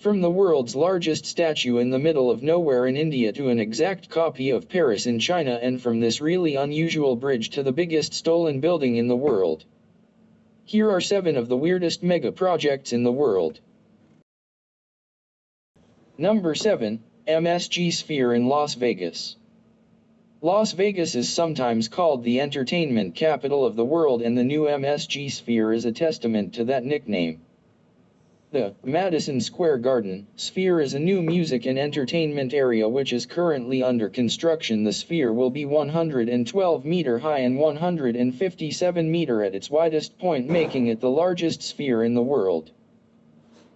From the world's largest statue in the middle of nowhere in India to an exact copy of Paris in China, and from this really unusual bridge to the biggest stolen building in the world. Here are 7 of the weirdest mega projects in the world. Number 7. MSG Sphere in Las Vegas. Las Vegas is sometimes called the entertainment capital of the world, and the new MSG Sphere is a testament to that nickname. The Madison Square Garden Sphere is a new music and entertainment area which is currently under construction. The sphere will be 112 meter high and 157 meter at its widest point, making it the largest sphere in the world.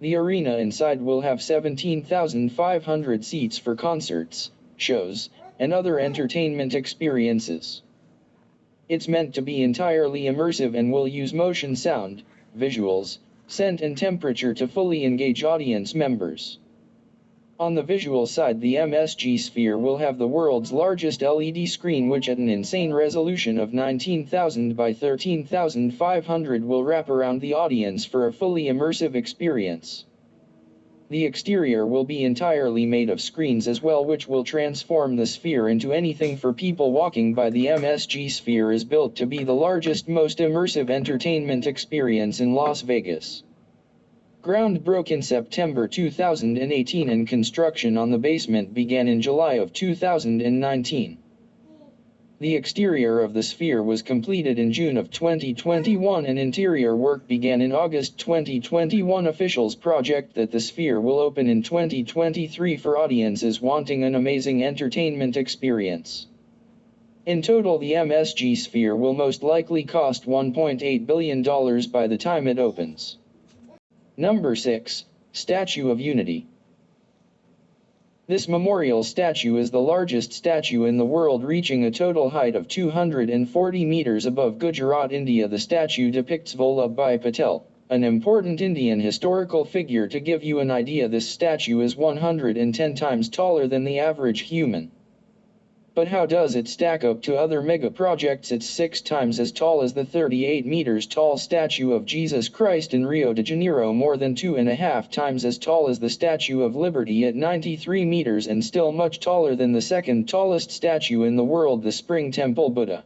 The arena inside will have 17,500 seats for concerts, shows, and other entertainment experiences. It's meant to be entirely immersive and will use motion, sound, visuals, scent and temperature to fully engage audience members. On the visual side, the MSG Sphere will have the world's largest LED screen, which at an insane resolution of 19,000 by 13,500 will wrap around the audience for a fully immersive experience. The exterior will be entirely made of screens as well, which will transform the sphere into anything for people walking by. The MSG Sphere is built to be the largest, most immersive entertainment experience in Las Vegas. Ground broke in September 2018 and construction on the basement began in July of 2019. The exterior of the sphere was completed in June of 2021 and interior work began in August 2021. Officials project that the sphere will open in 2023 for audiences wanting an amazing entertainment experience. In total, the MSG Sphere will most likely cost $1.8 billion by the time it opens. Number 6. Statue of Unity. This memorial statue is the largest statue in the world, reaching a total height of 240 meters above Gujarat, India. The statue depicts Vallabhbhai Patel, an important Indian historical figure. To give you an idea, this statue is 110 times taller than the average human. But how does it stack up to other mega projects? It's 6 times as tall as the 38 meters tall statue of Jesus Christ in Rio de Janeiro, more than 2.5 times as tall as the Statue of Liberty at 93 meters, and still much taller than the second tallest statue in the world, the Spring Temple Buddha,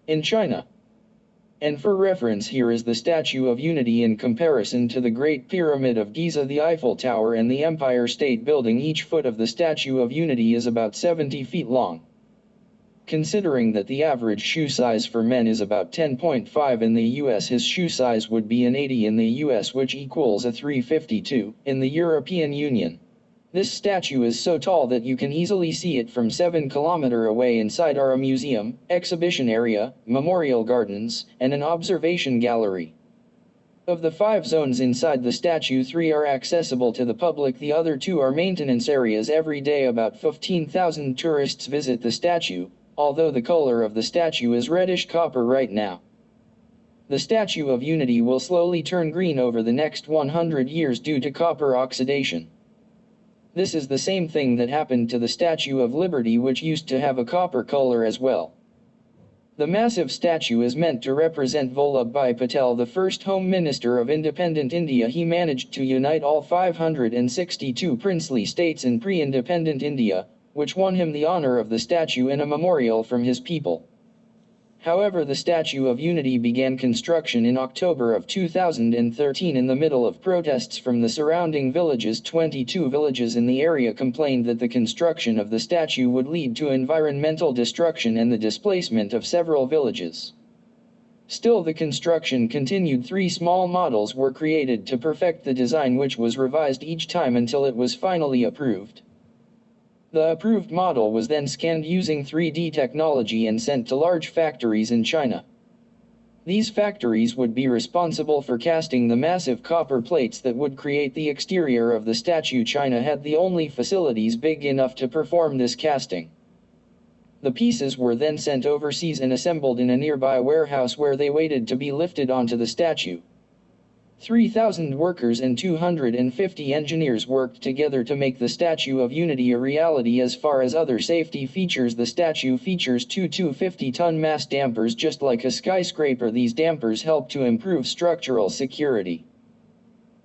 in China. And for reference, here is the Statue of Unity in comparison to the Great Pyramid of Giza, the Eiffel Tower, and the Empire State Building. Each foot of the Statue of Unity is about 70 feet long. Considering that the average shoe size for men is about 10.5 in the US, his shoe size would be an 80 in the US, which equals a 352 in the European Union. This statue is so tall that you can easily see it from 7 kilometers away. Inside are a museum, exhibition area, memorial gardens, and an observation gallery. Of the 5 zones inside the statue, 3 are accessible to the public, the other 2 are maintenance areas. Every day about 15,000 tourists visit the statue, although the color of the statue is reddish copper right now. The Statue of Unity will slowly turn green over the next 100 years due to copper oxidation. This is the same thing that happened to the Statue of Liberty, which used to have a copper color as well. The massive statue is meant to represent Vallabhbhai Patel, the first Home Minister of independent India. He managed to unite all 562 princely states in pre-independent India, which won him the honor of the statue and a memorial from his people. However, the Statue of Unity began construction in October of 2013 in the middle of protests from the surrounding villages. 22 villages in the area complained that the construction of the statue would lead to environmental destruction and the displacement of several villages. Still, the construction continued. 3 small models were created to perfect the design, which was revised each time until it was finally approved. The approved model was then scanned using 3D technology and sent to large factories in China. These factories would be responsible for casting the massive copper plates that would create the exterior of the statue. China had the only facilities big enough to perform this casting. The pieces were then sent overseas and assembled in a nearby warehouse, where they waited to be lifted onto the statue. 3,000 workers and 250 engineers worked together to make the Statue of Unity a reality. As far as other safety features, the statue features 2 250-ton mass dampers, just like a skyscraper. These dampers help to improve structural security.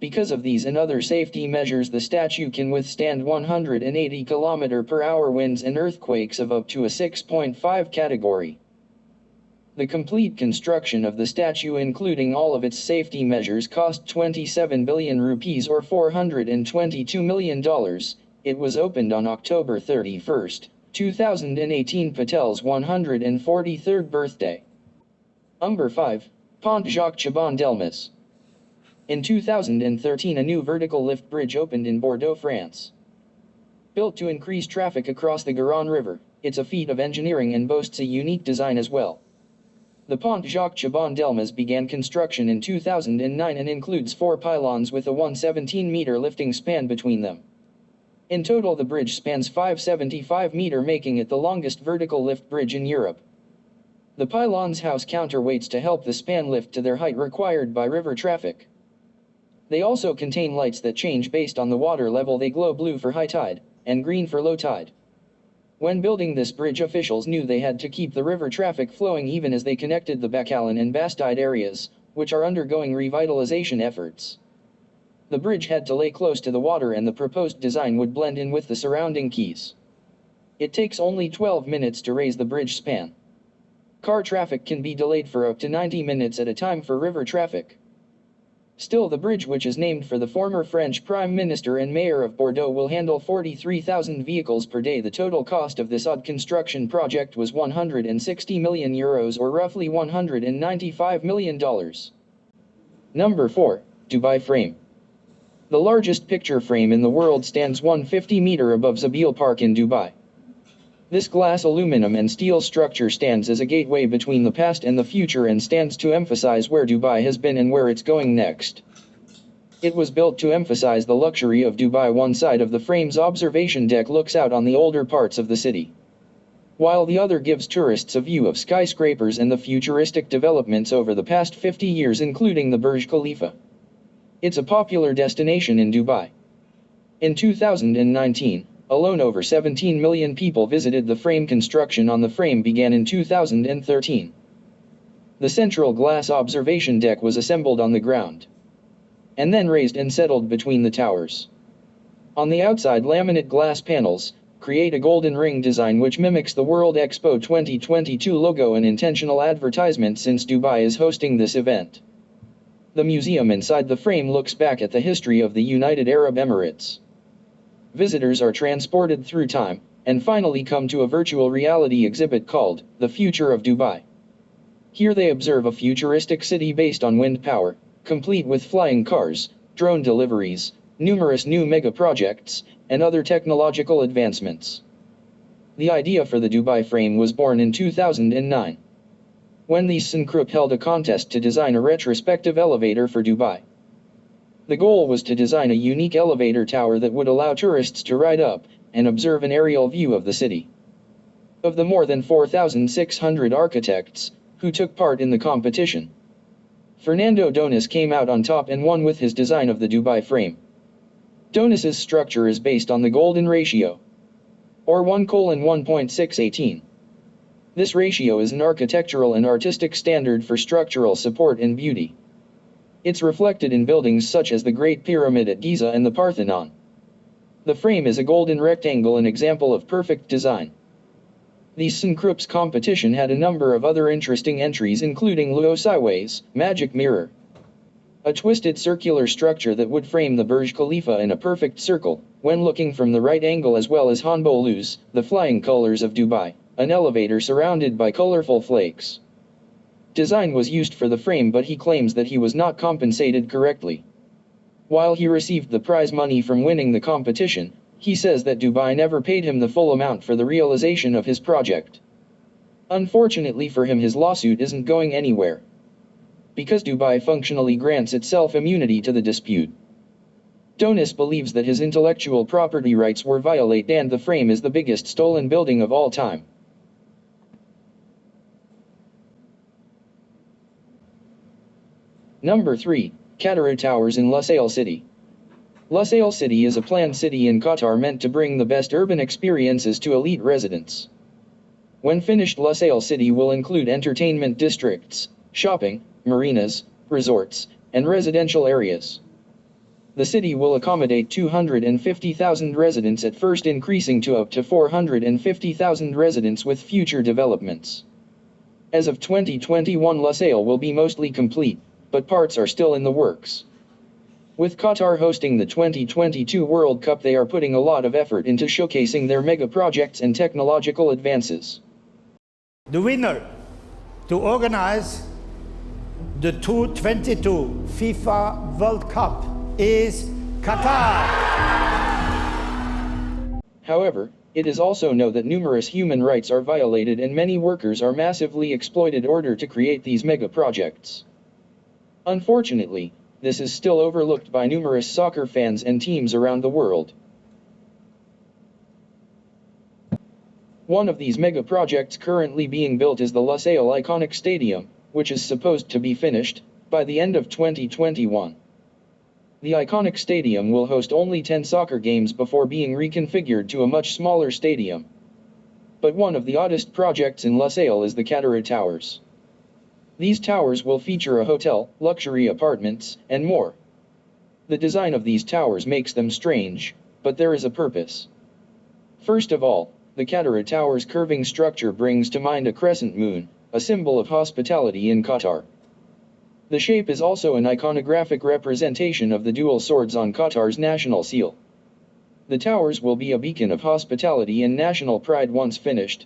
Because of these and other safety measures, the statue can withstand 180 km/h winds and earthquakes of up to a 6.5 category. The complete construction of the statue, including all of its safety measures, cost 27 billion rupees or $422 million. It was opened on October 31, 2018, Patel's 143rd birthday. Number 5. Pont Jacques Chaban-Delmas. In 2013, a new vertical lift bridge opened in Bordeaux, France. Built to increase traffic across the Garonne River, it's a feat of engineering and boasts a unique design as well. The Pont Jacques Chaban-Delmas began construction in 2009 and includes 4 pylons with a 117-meter lifting span between them. In total, the bridge spans 575 meters, making it the longest vertical lift bridge in Europe. The pylons house counterweights to help the span lift to their height required by river traffic. They also contain lights that change based on the water level. They glow blue for high tide, and green for low tide. When building this bridge, officials knew they had to keep the river traffic flowing even as they connected the Bacallan and Bastide areas, which are undergoing revitalization efforts. The bridge had to lay close to the water, and the proposed design would blend in with the surrounding quays. It takes only 12 minutes to raise the bridge span. Car traffic can be delayed for up to 90 minutes at a time for river traffic. Still, the bridge, which is named for the former French Prime Minister and Mayor of Bordeaux, will handle 43,000 vehicles per day. The total cost of this odd construction project was 160 million euros or roughly $195 million. Number 4. Dubai Frame. The largest picture frame in the world stands 150 meters above Zabil Park in Dubai. This glass, aluminum and steel structure stands as a gateway between the past and the future and stands to emphasize where Dubai has been and where it's going next. It was built to emphasize the luxury of Dubai. One side of the frame's observation deck looks out on the older parts of the city, while the other gives tourists a view of skyscrapers and the futuristic developments over the past 50 years, including the Burj Khalifa. It's a popular destination in Dubai. In 2019, alone over 17 million people visited the frame. Construction on the frame began in 2013. The central glass observation deck was assembled on the ground, and then raised and settled between the towers. On the outside, laminate glass panels create a golden ring design which mimics the World Expo 2022 logo, an intentional advertisement since Dubai is hosting this event. The museum inside the frame looks back at the history of the United Arab Emirates. Visitors are transported through time, and finally come to a virtual reality exhibit called The Future of Dubai. Here they observe a futuristic city based on wind power, complete with flying cars, drone deliveries, numerous new megaprojects, and other technological advancements. The idea for the Dubai frame was born in 2009, when the ThyssenKrupp held a contest to design a retrospective elevator for Dubai. The goal was to design a unique elevator tower that would allow tourists to ride up and observe an aerial view of the city. Of the more than 4,600 architects who took part in the competition, Fernando Donis came out on top and won with his design of the Dubai frame. Donis's structure is based on the golden ratio, or 1:1.618. This ratio is an architectural and artistic standard for structural support and beauty. It's reflected in buildings such as the Great Pyramid at Giza and the Parthenon. The frame is a golden rectangle, an example of perfect design. The ThyssenKrupp's competition had a number of other interesting entries, including Luo Sideways, Magic Mirror, a twisted circular structure that would frame the Burj Khalifa in a perfect circle when looking from the right angle, as well as Hanbo Luz, the flying colors of Dubai, an elevator surrounded by colorful flakes. Design was used for the frame, but he claims that he was not compensated correctly. While he received the prize money from winning the competition, he says that Dubai never paid him the full amount for the realization of his project. Unfortunately for him, his lawsuit isn't going anywhere, because Dubai functionally grants itself immunity to the dispute. Donis believes that his intellectual property rights were violated and the frame is the biggest stolen building of all time. Number 3. Qatari Towers in Lusail City. Lusail City is a planned city in Qatar meant to bring the best urban experiences to elite residents. When finished, Lusail City will include entertainment districts, shopping, marinas, resorts, and residential areas. The city will accommodate 250,000 residents at first, increasing to up to 450,000 residents with future developments. As of 2021, Lusail will be mostly complete, but parts are still in the works. With Qatar hosting the 2022 World Cup, they are putting a lot of effort into showcasing their mega projects and technological advances. The winner to organize the 2022 FIFA World Cup is Qatar. However, it is also known that numerous human rights are violated and many workers are massively exploited in order to create these mega projects. Unfortunately, this is still overlooked by numerous soccer fans and teams around the world. One of these mega projects currently being built is the Lusail iconic stadium, which is supposed to be finished by the end of 2021. The iconic stadium will host only 10 soccer games before being reconfigured to a much smaller stadium. But one of the oddest projects in Lusail is the Qatar Towers. These towers will feature a hotel, luxury apartments, and more. The design of these towers makes them strange, but there is a purpose. First of all, the Qatar Towers' curving structure brings to mind a crescent moon, a symbol of hospitality in Qatar. The shape is also an iconographic representation of the dual swords on Qatar's national seal. The towers will be a beacon of hospitality and national pride once finished.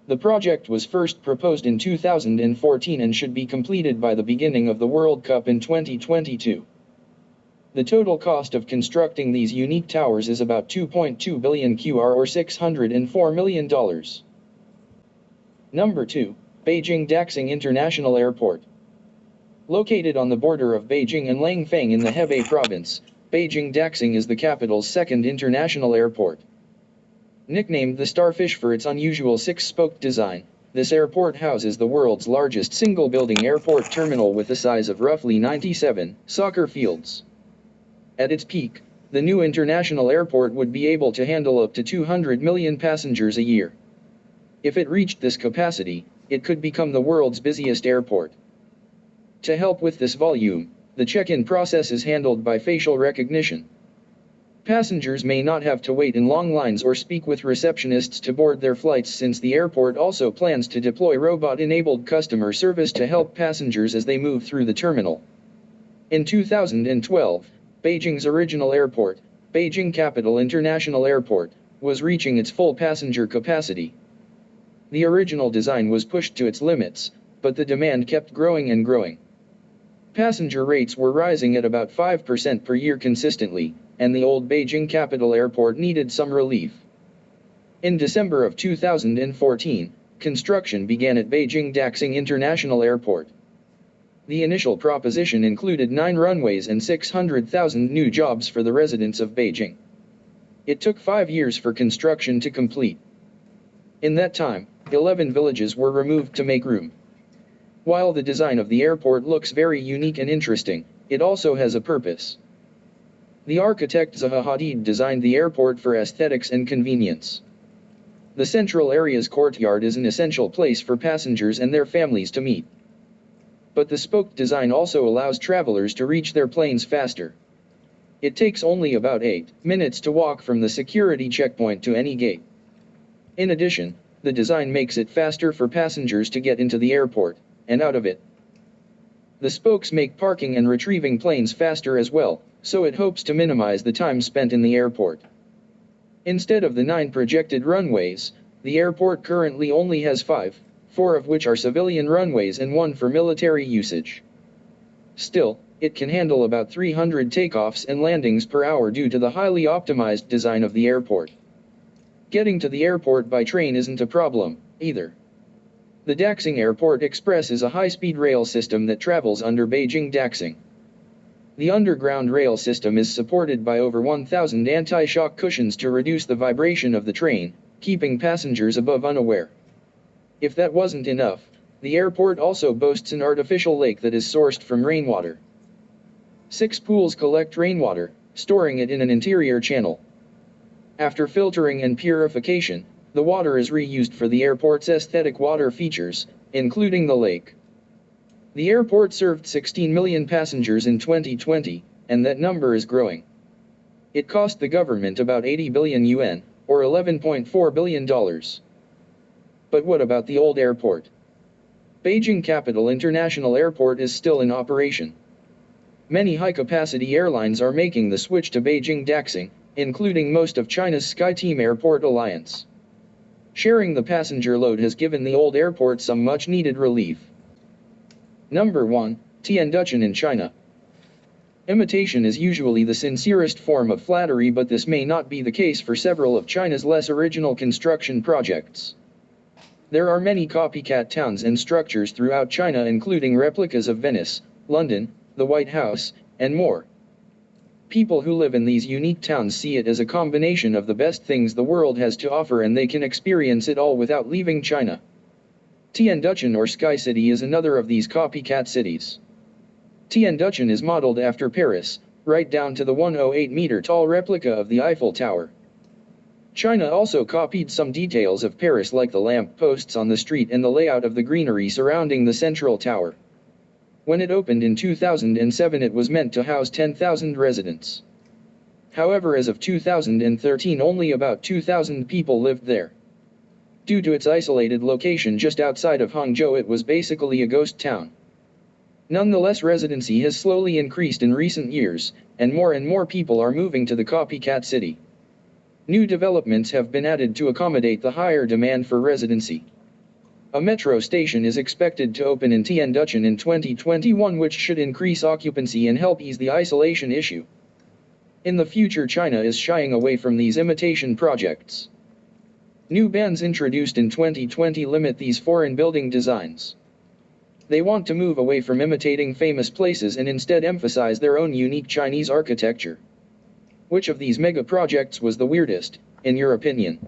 The project was first proposed in 2014 and should be completed by the beginning of the World Cup in 2022. The total cost of constructing these unique towers is about 2.2 billion QR or $604 million. Number 2. Beijing Daxing International Airport. Located on the border of Beijing and Langfang in the Hebei province, Beijing Daxing is the capital's second international airport. Nicknamed the Starfish for its unusual six-spoked design, this airport houses the world's largest single-building airport terminal with a size of roughly 97 soccer fields. At its peak, the new international airport would be able to handle up to 200 million passengers a year. If it reached this capacity, it could become the world's busiest airport. To help with this volume, the check-in process is handled by facial recognition. Passengers may not have to wait in long lines or speak with receptionists to board their flights, since the airport also plans to deploy robot-enabled customer service to help passengers as they move through the terminal. In 2012, Beijing's original airport, Beijing Capital International Airport, was reaching its full passenger capacity. The original design was pushed to its limits, but the demand kept growing and growing. Passenger rates were rising at about 5% per year consistently, and the old Beijing Capital Airport needed some relief. In December of 2014, construction began at Beijing Daxing International Airport. The initial proposition included 9 runways and 600,000 new jobs for the residents of Beijing. It took 5 years for construction to complete. In that time, 11 villages were removed to make room. While the design of the airport looks very unique and interesting, it also has a purpose. The architect Zaha Hadid designed the airport for aesthetics and convenience. The central area's courtyard is an essential place for passengers and their families to meet. But the spoked design also allows travelers to reach their planes faster. It takes only about 8 minutes to walk from the security checkpoint to any gate. In addition, the design makes it faster for passengers to get into the airport and out of it. The spokes make parking and retrieving planes faster as well, so it hopes to minimize the time spent in the airport. Instead of the 9 projected runways, the airport currently only has 5, 4 of which are civilian runways and 1 for military usage. Still, it can handle about 300 takeoffs and landings per hour due to the highly optimized design of the airport. Getting to the airport by train isn't a problem, either. The Daxing Airport Express is a high-speed rail system that travels under Beijing Daxing. The underground rail system is supported by over 1,000 anti-shock cushions to reduce the vibration of the train, keeping passengers above unaware. If that wasn't enough, the airport also boasts an artificial lake that is sourced from rainwater. 6 pools collect rainwater, storing it in an interior channel. After filtering and purification, the water is reused for the airport's aesthetic water features, including the lake. The airport served 16 million passengers in 2020, and that number is growing. It cost the government about 80 billion yuan, or $11.4 billion. But what about the old airport? Beijing Capital International Airport is still in operation. Many high-capacity airlines are making the switch to Beijing Daxing, including most of China's SkyTeam Airport Alliance. Sharing the passenger load has given the old airport some much-needed relief. Number 1. Tianducheng in China. Imitation is usually the sincerest form of flattery, but this may not be the case for several of China's less original construction projects. There are many copycat towns and structures throughout China, including replicas of Venice, London, the White House, and more. People who live in these unique towns see it as a combination of the best things the world has to offer, and they can experience it all without leaving China. Tianducheng or Sky City is another of these copycat cities. Tianducheng is modeled after Paris, right down to the 108-meter-tall replica of the Eiffel Tower. China also copied some details of Paris, like the lamp posts on the street and the layout of the greenery surrounding the central tower. When it opened in 2007, it was meant to house 10,000 residents. However, as of 2013, only about 2,000 people lived there. Due to its isolated location just outside of Hangzhou, it was basically a ghost town. Nonetheless, residency has slowly increased in recent years, and more people are moving to the copycat city. New developments have been added to accommodate the higher demand for residency. A metro station is expected to open in Tianducheng in 2021, which should increase occupancy and help ease the isolation issue. In the future, China is shying away from these imitation projects. New bans introduced in 2020 limit these foreign building designs. They want to move away from imitating famous places and instead emphasize their own unique Chinese architecture. Which of these mega projects was the weirdest, in your opinion?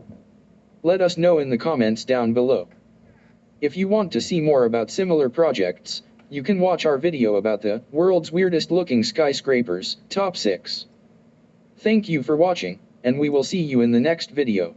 Let us know in the comments down below. If you want to see more about similar projects, you can watch our video about the world's weirdest looking skyscrapers, top 6. Thank you for watching, and we will see you in the next video.